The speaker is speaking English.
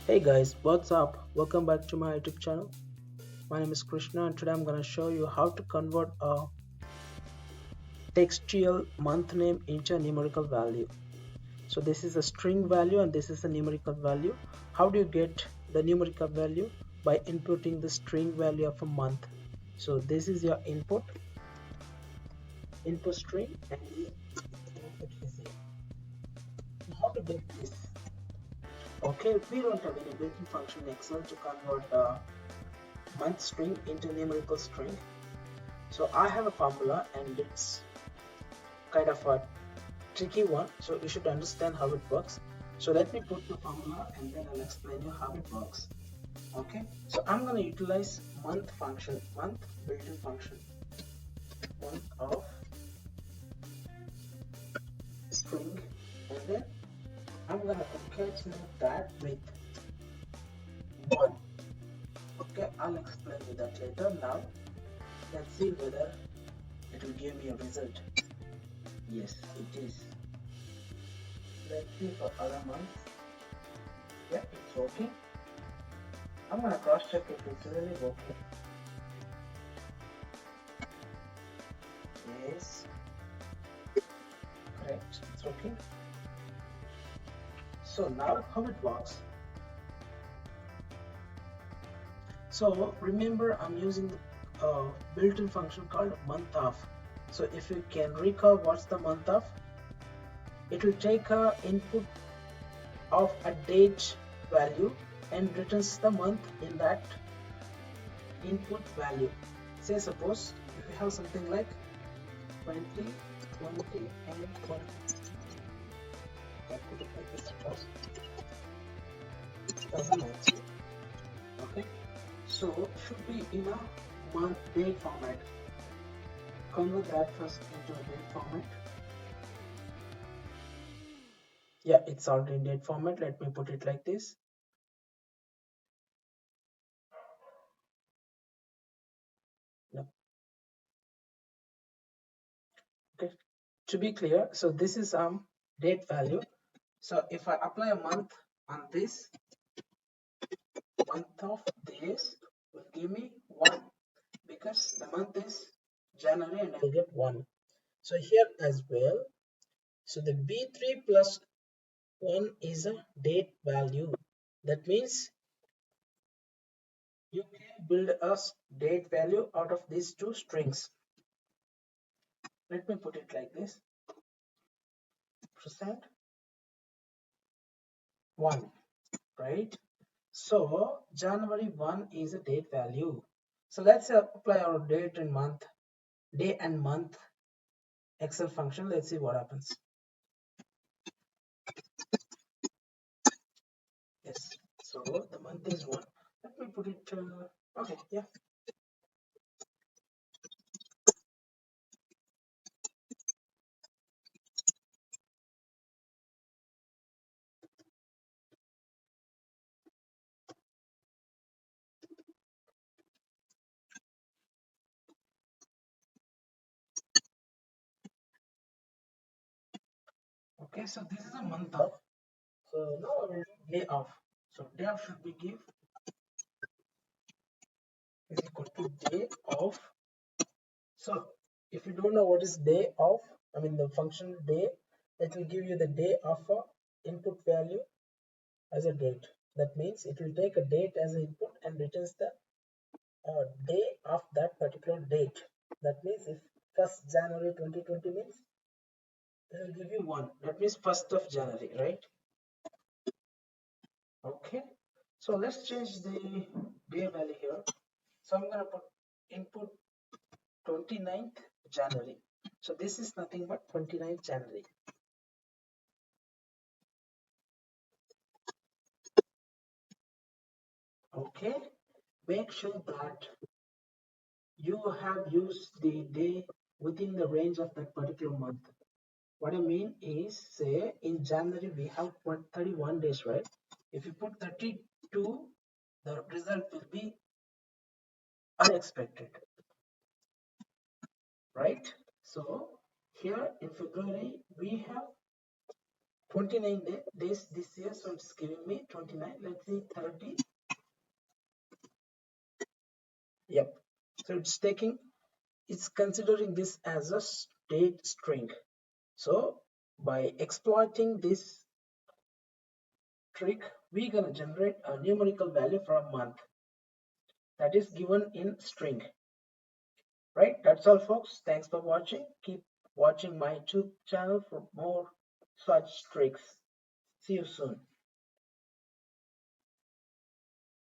Hey guys, what's up? Welcome back to my YouTube channel. My name is Krishna and today I'm going to show you how to convert a textual month name into a numerical value. So this is a string value and this is a numerical value. How do you get the numerical value? By inputting the string value of a month. So this is your input string and the output is here. How to get this? Okay, we don't have any built-in function in Excel to convert a month string into numerical string. So I have a formula and it's kind of a tricky one, so you should understand how it works. So let me put the formula and then I'll explain you how it works. Okay, so I'm going to utilize month function, month built-in function, month of string, and then I'm going to concatenate that with 1. Okay, I'll explain you that later. Now let's see whether it will give me a result. Yes, it is. Let's see for other months. Yeah, it's working. I'm gonna cross check if it's really working. Yes, correct, it's working. So now how it works. So remember I'm using the built-in function called month of. So if you can recall what's the month of, it will take a input of a date value and returns the month in that input value. Say suppose if you have something like 20, 20 and 20. I put it like this suppose 2019. Okay, so should be in a month date format. Convert that first into a date format. Yeah, it's already in date format. Let me put it like this. No. Okay, to be clear, so this is date value. So if I apply a month on this, month of this will give me 1 because the month is January and I'll get 1. So here as well, so the B3 plus 1 is a date value. That means you can build a date value out of these two strings. Let me put it like this. Percent 1, right? So January 1 is a date value. So let's apply our date and month, day and month Excel function. Let's see what happens. Yes, so the month is 1. Let me put it, okay, yeah. Okay, so this is a month of. So now I will do day off. So day off should be give is equal to day off. So if you don't know what is day off, I mean the function day, it will give you the day of a input value as a date. That means it will take a date as an input and returns the day of that particular date. That means if 1st January 2020 means it will give you 1. That means 1st of January, right? Okay. So let's change the day value here. So I'm going to put input 29th January. So this is nothing but 29th January. Okay. Make sure that you have used the day within the range of that particular month. What I mean is, say in January we have 31 days, right? If you put 32, the result will be unexpected, right? So here in February we have 29 days this year, so it's giving me 29. Let's see, 30. Yep. So it's considering this as a state string. So by exploiting this trick, we're gonna generate a numerical value for a month that is given in string. Right? That's all, folks. Thanks for watching. Keep watching my YouTube channel for more such tricks. See you soon.